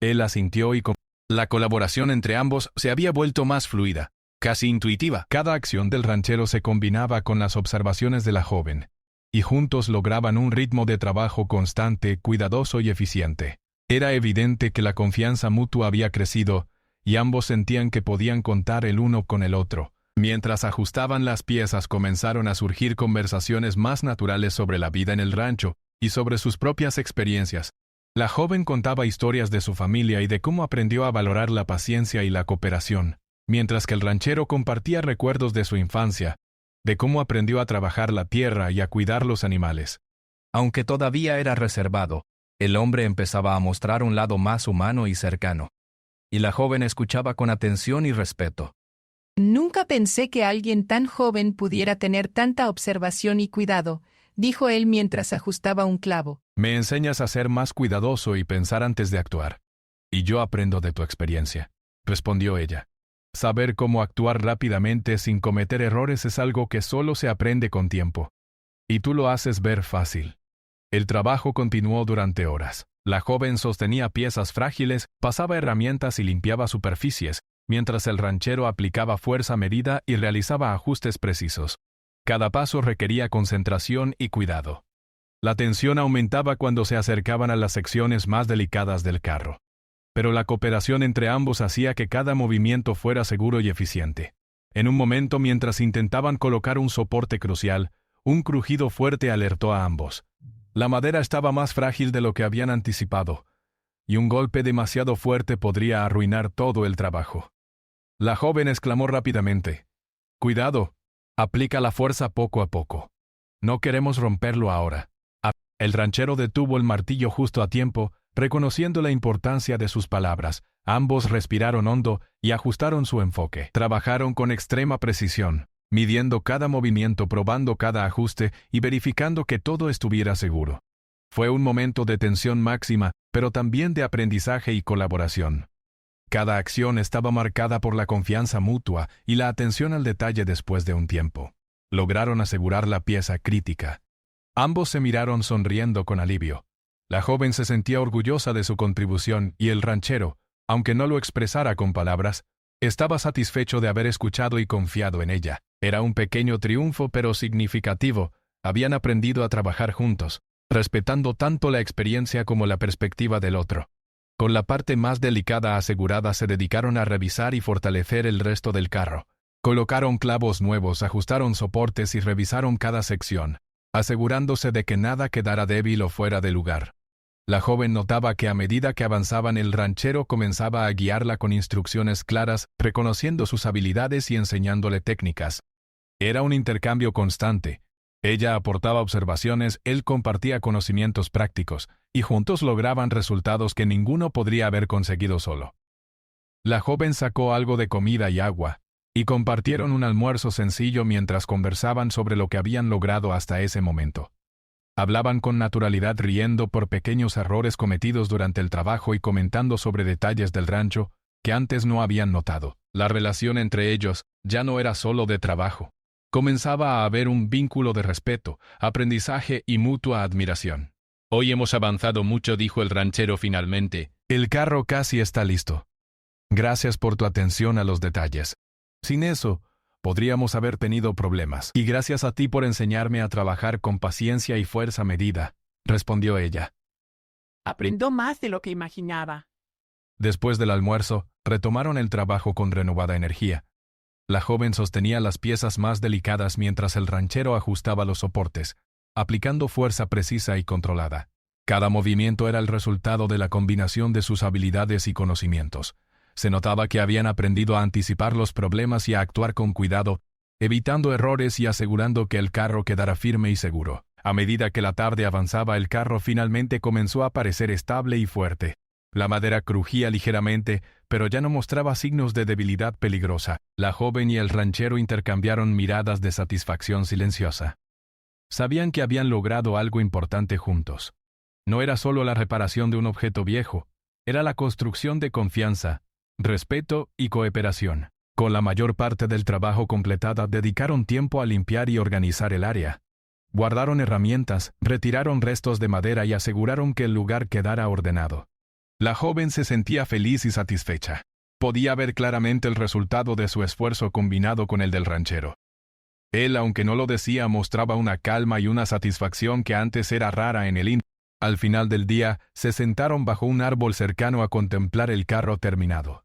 Él asintió y la colaboración entre ambos se había vuelto más fluida, casi intuitiva. Cada acción del ranchero se combinaba con las observaciones de la joven, y juntos lograban un ritmo de trabajo constante, cuidadoso y eficiente. Era evidente que la confianza mutua había crecido, y ambos sentían que podían contar el uno con el otro. Mientras ajustaban las piezas, comenzaron a surgir conversaciones más naturales sobre la vida en el rancho y sobre sus propias experiencias. La joven contaba historias de su familia y de cómo aprendió a valorar la paciencia y la cooperación, mientras que el ranchero compartía recuerdos de su infancia, de cómo aprendió a trabajar la tierra y a cuidar los animales. Aunque todavía era reservado, el hombre empezaba a mostrar un lado más humano y cercano, y la joven escuchaba con atención y respeto. Nunca pensé que alguien tan joven pudiera tener tanta observación y cuidado, dijo él mientras ajustaba un clavo. Me enseñas a ser más cuidadoso y pensar antes de actuar. Y yo aprendo de tu experiencia, respondió ella. Saber cómo actuar rápidamente sin cometer errores es algo que solo se aprende con tiempo. Y tú lo haces ver fácil. El trabajo continuó durante horas. La joven sostenía piezas frágiles, pasaba herramientas y limpiaba superficies, mientras el ranchero aplicaba fuerza medida y realizaba ajustes precisos. Cada paso requería concentración y cuidado. La tensión aumentaba cuando se acercaban a las secciones más delicadas del carro. Pero la cooperación entre ambos hacía que cada movimiento fuera seguro y eficiente. En un momento, mientras intentaban colocar un soporte crucial, un crujido fuerte alertó a ambos. La madera estaba más frágil de lo que habían anticipado, y un golpe demasiado fuerte podría arruinar todo el trabajo. La joven exclamó rápidamente: «Cuidado, aplica la fuerza poco a poco. No queremos romperlo ahora». El ranchero detuvo el martillo justo a tiempo, reconociendo la importancia de sus palabras. Ambos respiraron hondo y ajustaron su enfoque. Trabajaron con extrema precisión, midiendo cada movimiento, probando cada ajuste y verificando que todo estuviera seguro. Fue un momento de tensión máxima, pero también de aprendizaje y colaboración. Cada acción estaba marcada por la confianza mutua y la atención al detalle. Después de un tiempo, lograron asegurar la pieza crítica. Ambos se miraron sonriendo con alivio. La joven se sentía orgullosa de su contribución y el ranchero, aunque no lo expresara con palabras, estaba satisfecho de haber escuchado y confiado en ella. Era un pequeño triunfo pero significativo. Habían aprendido a trabajar juntos, respetando tanto la experiencia como la perspectiva del otro. Con la parte más delicada asegurada, se dedicaron a revisar y fortalecer el resto del carro. Colocaron clavos nuevos, ajustaron soportes y revisaron cada sección, asegurándose de que nada quedara débil o fuera de lugar. La joven notaba que a medida que avanzaban, el ranchero comenzaba a guiarla con instrucciones claras, reconociendo sus habilidades y enseñándole técnicas. Era un intercambio constante. Ella aportaba observaciones, él compartía conocimientos prácticos, y juntos lograban resultados que ninguno podría haber conseguido solo. La joven sacó algo de comida y agua, y compartieron un almuerzo sencillo mientras conversaban sobre lo que habían logrado hasta ese momento. Hablaban con naturalidad, riendo por pequeños errores cometidos durante el trabajo y comentando sobre detalles del rancho que antes no habían notado. La relación entre ellos ya no era solo de trabajo. Comenzaba a haber un vínculo de respeto, aprendizaje y mutua admiración. Hoy hemos avanzado mucho, dijo el ranchero finalmente. El carro casi está listo. Gracias por tu atención a los detalles. Sin eso, podríamos haber tenido problemas. Y gracias a ti por enseñarme a trabajar con paciencia y fuerza medida, respondió ella. Aprendo más de lo que imaginaba. Después del almuerzo, retomaron el trabajo con renovada energía. La joven sostenía las piezas más delicadas mientras el ranchero ajustaba los soportes, aplicando fuerza precisa y controlada. Cada movimiento era el resultado de la combinación de sus habilidades y conocimientos. Se notaba que habían aprendido a anticipar los problemas y a actuar con cuidado, evitando errores y asegurando que el carro quedara firme y seguro. A medida que la tarde avanzaba, el carro finalmente comenzó a parecer estable y fuerte. La madera crujía ligeramente, pero ya no mostraba signos de debilidad peligrosa. La joven y el ranchero intercambiaron miradas de satisfacción silenciosa. Sabían que habían logrado algo importante juntos. No era solo la reparación de un objeto viejo, era la construcción de confianza, respeto y cooperación. Con la mayor parte del trabajo completada, dedicaron tiempo a limpiar y organizar el área. Guardaron herramientas, retiraron restos de madera y aseguraron que el lugar quedara ordenado. La joven se sentía feliz y satisfecha. Podía ver claramente el resultado de su esfuerzo combinado con el del ranchero. Él, aunque no lo decía, mostraba una calma y una satisfacción que antes era rara en el indio. Al final del día, se sentaron bajo un árbol cercano a contemplar el carro terminado.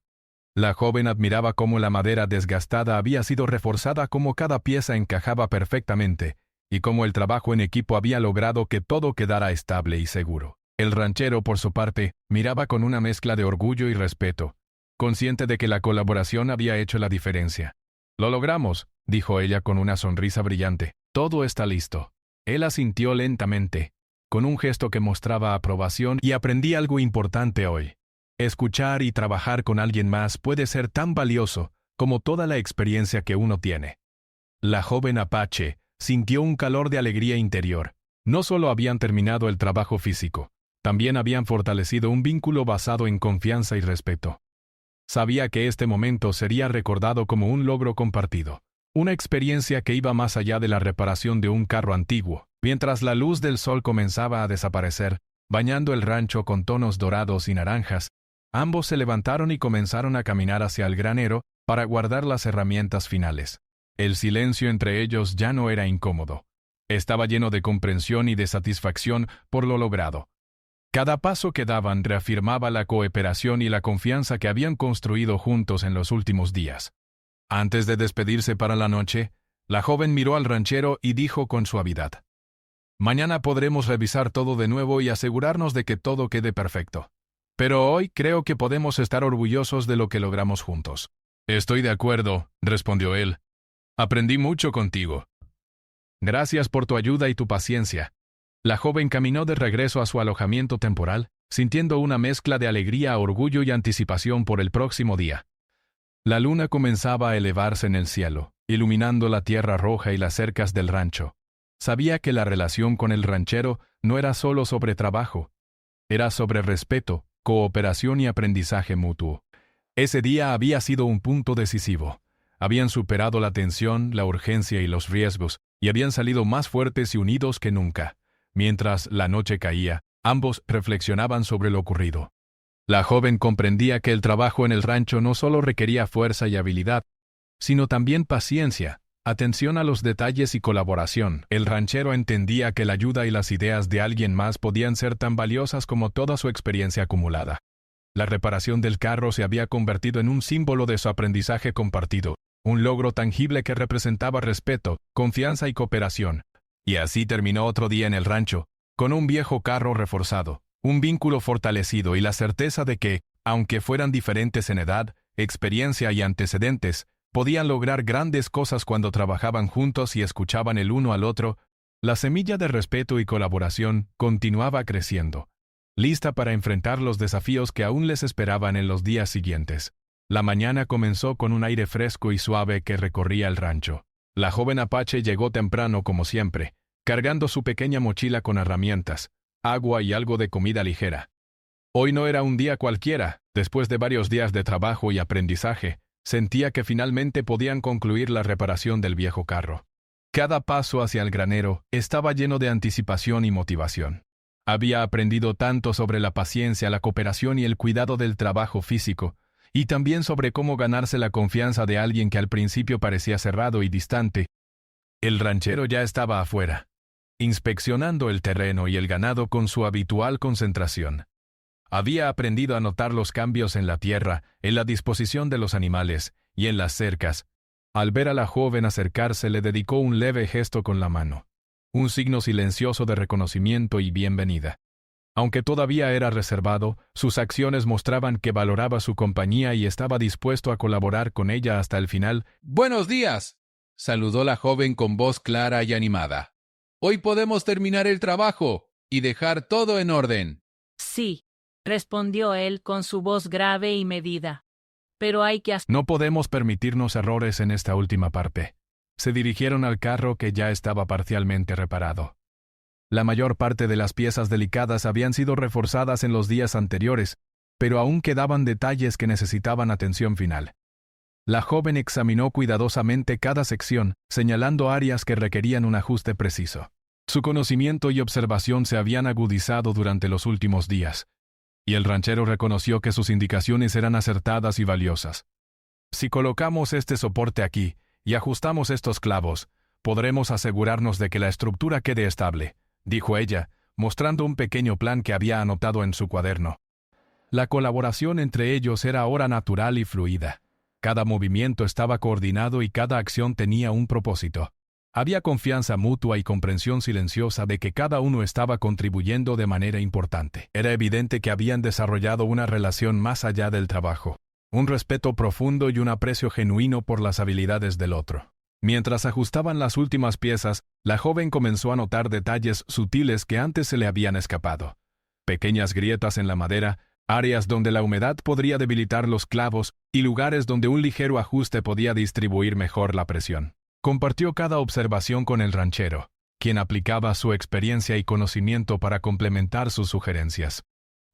La joven admiraba cómo la madera desgastada había sido reforzada, cómo cada pieza encajaba perfectamente, y cómo el trabajo en equipo había logrado que todo quedara estable y seguro. El ranchero, por su parte, miraba con una mezcla de orgullo y respeto, consciente de que la colaboración había hecho la diferencia. «Lo logramos», dijo ella con una sonrisa brillante. «Todo está listo». Él asintió lentamente, con un gesto que mostraba aprobación, y aprendí algo importante hoy. Escuchar y trabajar con alguien más puede ser tan valioso como toda la experiencia que uno tiene. La joven apache sintió un calor de alegría interior. No solo habían terminado el trabajo físico, también habían fortalecido un vínculo basado en confianza y respeto. Sabía que este momento sería recordado como un logro compartido, una experiencia que iba más allá de la reparación de un carro antiguo. Mientras la luz del sol comenzaba a desaparecer, bañando el rancho con tonos dorados y naranjas, ambos se levantaron y comenzaron a caminar hacia el granero para guardar las herramientas finales. El silencio entre ellos ya no era incómodo. Estaba lleno de comprensión y de satisfacción por lo logrado. Cada paso que daban reafirmaba la cooperación y la confianza que habían construido juntos en los últimos días. Antes de despedirse para la noche, la joven miró al ranchero y dijo con suavidad: «Mañana podremos revisar todo de nuevo y asegurarnos de que todo quede perfecto. Pero hoy creo que podemos estar orgullosos de lo que logramos juntos». «Estoy de acuerdo», respondió él. «Aprendí mucho contigo». «Gracias por tu ayuda y tu paciencia». La joven caminó de regreso a su alojamiento temporal, sintiendo una mezcla de alegría, orgullo y anticipación por el próximo día. La luna comenzaba a elevarse en el cielo, iluminando la tierra roja y las cercas del rancho. Sabía que la relación con el ranchero no era solo sobre trabajo, era sobre respeto, cooperación y aprendizaje mutuo. Ese día había sido un punto decisivo. Habían superado la tensión, la urgencia y los riesgos, y habían salido más fuertes y unidos que nunca. Mientras la noche caía, ambos reflexionaban sobre lo ocurrido. La joven comprendía que el trabajo en el rancho no solo requería fuerza y habilidad, sino también paciencia, atención a los detalles y colaboración. El ranchero entendía que la ayuda y las ideas de alguien más podían ser tan valiosas como toda su experiencia acumulada. La reparación del carro se había convertido en un símbolo de su aprendizaje compartido, un logro tangible que representaba respeto, confianza y cooperación. Y así terminó otro día en el rancho, con un viejo carro reforzado, un vínculo fortalecido y la certeza de que, aunque fueran diferentes en edad, experiencia y antecedentes, podían lograr grandes cosas cuando trabajaban juntos y escuchaban el uno al otro. La semilla de respeto y colaboración continuaba creciendo, lista para enfrentar los desafíos que aún les esperaban en los días siguientes. La mañana comenzó con un aire fresco y suave que recorría el rancho. La joven apache llegó temprano como siempre, cargando su pequeña mochila con herramientas, agua y algo de comida ligera. Hoy no era un día cualquiera. Después de varios días de trabajo y aprendizaje, sentía que finalmente podían concluir la reparación del viejo carro. Cada paso hacia el granero estaba lleno de anticipación y motivación. Había aprendido tanto sobre la paciencia, la cooperación y el cuidado del trabajo físico, y también sobre cómo ganarse la confianza de alguien que al principio parecía cerrado y distante. El ranchero ya estaba afuera, inspeccionando el terreno y el ganado con su habitual concentración. Había aprendido a notar los cambios en la tierra, en la disposición de los animales y en las cercas. Al ver a la joven acercarse, le dedicó un leve gesto con la mano, un signo silencioso de reconocimiento y bienvenida. Aunque todavía era reservado, sus acciones mostraban que valoraba su compañía y estaba dispuesto a colaborar con ella hasta el final. «Buenos días», saludó la joven con voz clara y animada. «Hoy podemos terminar el trabajo y dejar todo en orden». «Sí», respondió él con su voz grave y medida. «Pero hay que hacer...» «No podemos permitirnos errores en esta última parte». Se dirigieron al carro que ya estaba parcialmente reparado. La mayor parte de las piezas delicadas habían sido reforzadas en los días anteriores, pero aún quedaban detalles que necesitaban atención final. La joven examinó cuidadosamente cada sección, señalando áreas que requerían un ajuste preciso. Su conocimiento y observación se habían agudizado durante los últimos días, y el ranchero reconoció que sus indicaciones eran acertadas y valiosas. Si colocamos este soporte aquí y ajustamos estos clavos, podremos asegurarnos de que la estructura quede estable, dijo ella, mostrando un pequeño plan que había anotado en su cuaderno. La colaboración entre ellos era ahora natural y fluida. Cada movimiento estaba coordinado y cada acción tenía un propósito. Había confianza mutua y comprensión silenciosa de que cada uno estaba contribuyendo de manera importante. Era evidente que habían desarrollado una relación más allá del trabajo, un respeto profundo y un aprecio genuino por las habilidades del otro. Mientras ajustaban las últimas piezas, la joven comenzó a notar detalles sutiles que antes se le habían escapado. Pequeñas grietas en la madera, áreas donde la humedad podría debilitar los clavos y lugares donde un ligero ajuste podía distribuir mejor la presión. Compartió cada observación con el ranchero, quien aplicaba su experiencia y conocimiento para complementar sus sugerencias.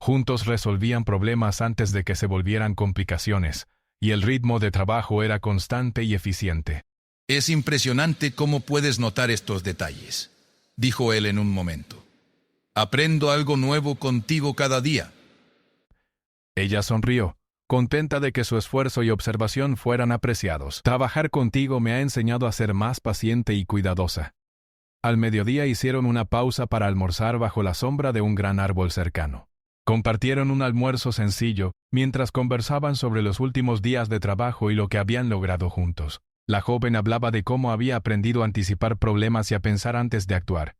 Juntos resolvían problemas antes de que se volvieran complicaciones, y el ritmo de trabajo era constante y eficiente. Es impresionante cómo puedes notar estos detalles, dijo él en un momento. Aprendo algo nuevo contigo cada día. Ella sonrió, contenta de que su esfuerzo y observación fueran apreciados. Trabajar contigo me ha enseñado a ser más paciente y cuidadosa. Al mediodía hicieron una pausa para almorzar bajo la sombra de un gran árbol cercano. Compartieron un almuerzo sencillo, mientras conversaban sobre los últimos días de trabajo y lo que habían logrado juntos. La joven hablaba de cómo había aprendido a anticipar problemas y a pensar antes de actuar.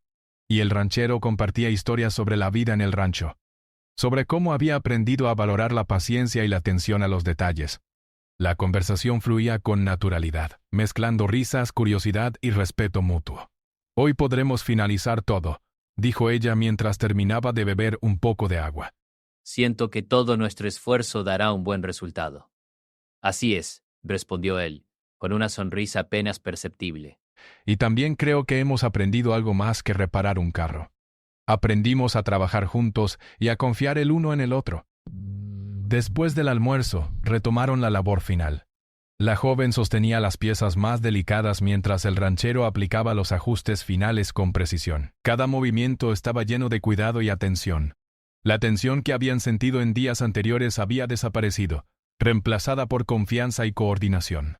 Y el ranchero compartía historias sobre la vida en el rancho, sobre cómo había aprendido a valorar la paciencia y la atención a los detalles. La conversación fluía con naturalidad, mezclando risas, curiosidad y respeto mutuo. Hoy podremos finalizar todo, dijo ella mientras terminaba de beber un poco de agua. Siento que todo nuestro esfuerzo dará un buen resultado. Así es, respondió él, con una sonrisa apenas perceptible. Y también creo que hemos aprendido algo más que reparar un carro. Aprendimos a trabajar juntos y a confiar el uno en el otro. Después del almuerzo, retomaron la labor final. La joven sostenía las piezas más delicadas mientras el ranchero aplicaba los ajustes finales con precisión. Cada movimiento estaba lleno de cuidado y atención. La tensión que habían sentido en días anteriores había desaparecido, reemplazada por confianza y coordinación.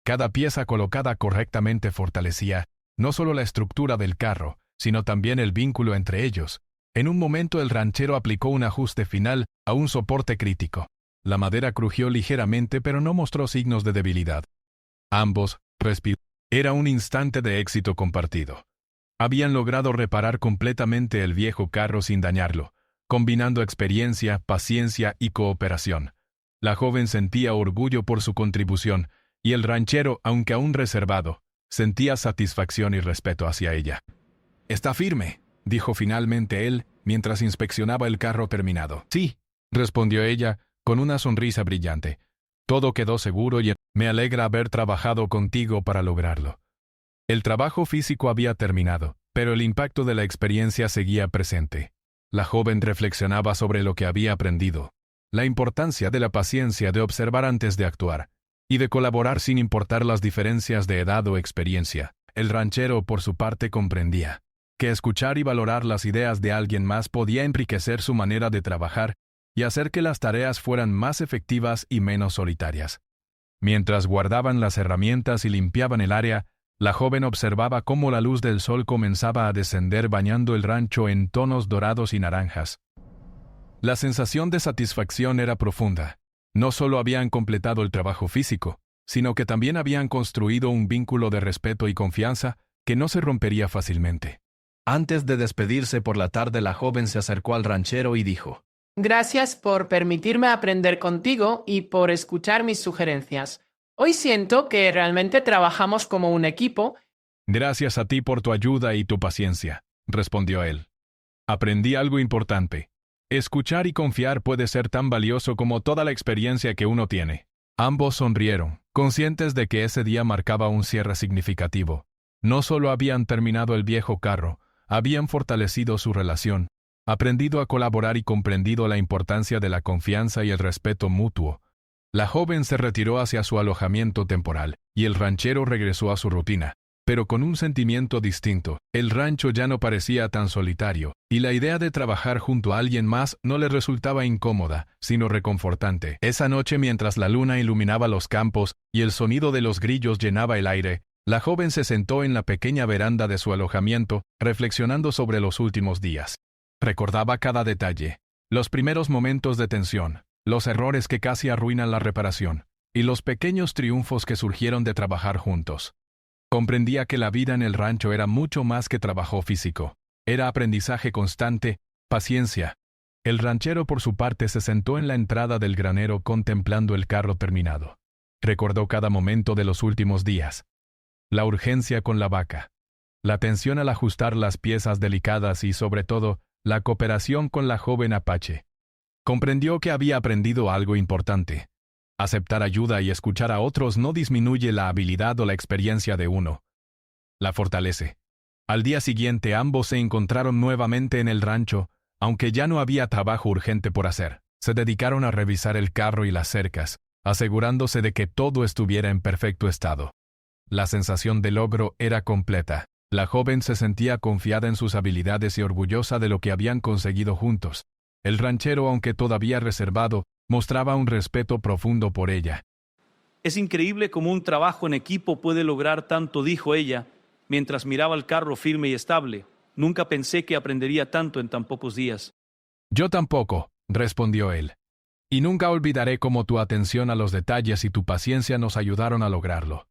Cada pieza colocada correctamente fortalecía no solo la estructura del carro, sino también el vínculo entre ellos. En un momento el ranchero aplicó un ajuste final a un soporte crítico. La madera crujió ligeramente pero no mostró signos de debilidad. Ambos respiraron. Era un instante de éxito compartido. Habían logrado reparar completamente el viejo carro sin dañarlo, combinando experiencia, paciencia y cooperación. La joven sentía orgullo por su contribución, y el ranchero, aunque aún reservado, sentía satisfacción y respeto hacia ella. «Está firme», dijo finalmente él, mientras inspeccionaba el carro terminado. «Sí», respondió ella, con una sonrisa brillante. «Todo quedó seguro y me alegra haber trabajado contigo para lograrlo». El trabajo físico había terminado, pero el impacto de la experiencia seguía presente. La joven reflexionaba sobre lo que había aprendido, la importancia de la paciencia, de observar antes de actuar, y de colaborar sin importar las diferencias de edad o experiencia. El ranchero, por su parte, comprendía que escuchar y valorar las ideas de alguien más podía enriquecer su manera de trabajar y hacer que las tareas fueran más efectivas y menos solitarias. Mientras guardaban las herramientas y limpiaban el área, la joven observaba cómo la luz del sol comenzaba a descender bañando el rancho en tonos dorados y naranjas. La sensación de satisfacción era profunda. No solo habían completado el trabajo físico, sino que también habían construido un vínculo de respeto y confianza que no se rompería fácilmente. Antes de despedirse por la tarde, la joven se acercó al ranchero y dijo: Gracias por permitirme aprender contigo y por escuchar mis sugerencias. Hoy siento que realmente trabajamos como un equipo. Gracias a ti por tu ayuda y tu paciencia, respondió él. Aprendí algo importante. Escuchar y confiar puede ser tan valioso como toda la experiencia que uno tiene. Ambos sonrieron, conscientes de que ese día marcaba un cierre significativo. No solo habían terminado el viejo carro, habían fortalecido su relación, aprendido a colaborar y comprendido la importancia de la confianza y el respeto mutuo. La joven se retiró hacia su alojamiento temporal, y el ranchero regresó a su rutina, pero con un sentimiento distinto. El rancho ya no parecía tan solitario, y la idea de trabajar junto a alguien más no le resultaba incómoda, sino reconfortante. Esa noche, mientras la luna iluminaba los campos y el sonido de los grillos llenaba el aire, la joven se sentó en la pequeña veranda de su alojamiento, reflexionando sobre los últimos días. Recordaba cada detalle, los primeros momentos de tensión, los errores que casi arruinan la reparación, y los pequeños triunfos que surgieron de trabajar juntos. Comprendía que la vida en el rancho era mucho más que trabajo físico. Era aprendizaje constante, paciencia. El ranchero, por su parte, se sentó en la entrada del granero contemplando el carro terminado. Recordó cada momento de los últimos días. La urgencia con la vaca, la tensión al ajustar las piezas delicadas y, sobre todo, la cooperación con la joven apache. Comprendió que había aprendido algo importante. Aceptar ayuda y escuchar a otros no disminuye la habilidad o la experiencia de uno. La fortalece. Al día siguiente ambos se encontraron nuevamente en el rancho, aunque ya no había trabajo urgente por hacer. Se dedicaron a revisar el carro y las cercas, asegurándose de que todo estuviera en perfecto estado. La sensación de logro era completa. La joven se sentía confiada en sus habilidades y orgullosa de lo que habían conseguido juntos. El ranchero, aunque todavía reservado, mostraba un respeto profundo por ella. Es increíble cómo un trabajo en equipo puede lograr tanto, dijo ella, mientras miraba el carro firme y estable. Nunca pensé que aprendería tanto en tan pocos días. Yo tampoco, respondió él. Y nunca olvidaré cómo tu atención a los detalles y tu paciencia nos ayudaron a lograrlo.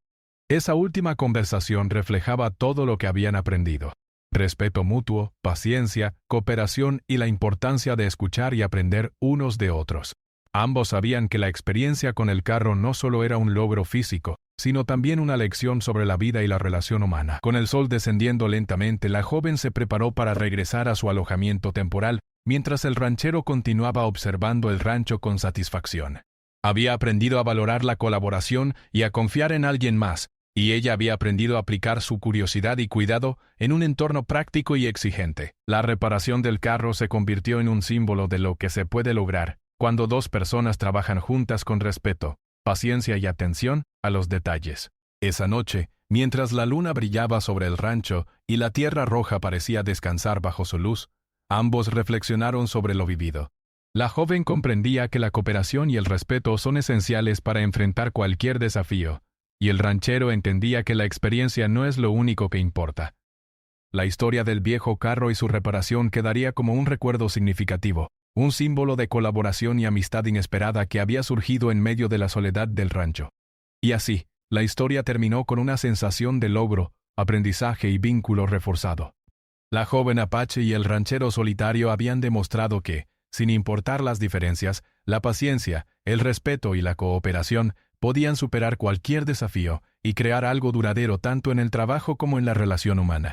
Esa última conversación reflejaba todo lo que habían aprendido. Respeto mutuo, paciencia, cooperación y la importancia de escuchar y aprender unos de otros. Ambos sabían que la experiencia con el carro no solo era un logro físico, sino también una lección sobre la vida y la relación humana. Con el sol descendiendo lentamente, la joven se preparó para regresar a su alojamiento temporal, mientras el ranchero continuaba observando el rancho con satisfacción. Había aprendido a valorar la colaboración y a confiar en alguien más, y ella había aprendido a aplicar su curiosidad y cuidado en un entorno práctico y exigente. La reparación del carro se convirtió en un símbolo de lo que se puede lograr cuando dos personas trabajan juntas con respeto, paciencia y atención a los detalles. Esa noche, mientras la luna brillaba sobre el rancho y la tierra roja parecía descansar bajo su luz, ambos reflexionaron sobre lo vivido. La joven comprendía que la cooperación y el respeto son esenciales para enfrentar cualquier desafío, y el ranchero entendía que la experiencia no es lo único que importa. La historia del viejo carro y su reparación quedaría como un recuerdo significativo, un símbolo de colaboración y amistad inesperada que había surgido en medio de la soledad del rancho. Y así, la historia terminó con una sensación de logro, aprendizaje y vínculo reforzado. La joven apache y el ranchero solitario habían demostrado que, sin importar las diferencias, la paciencia, el respeto y la cooperación podían superar cualquier desafío y crear algo duradero tanto en el trabajo como en la relación humana.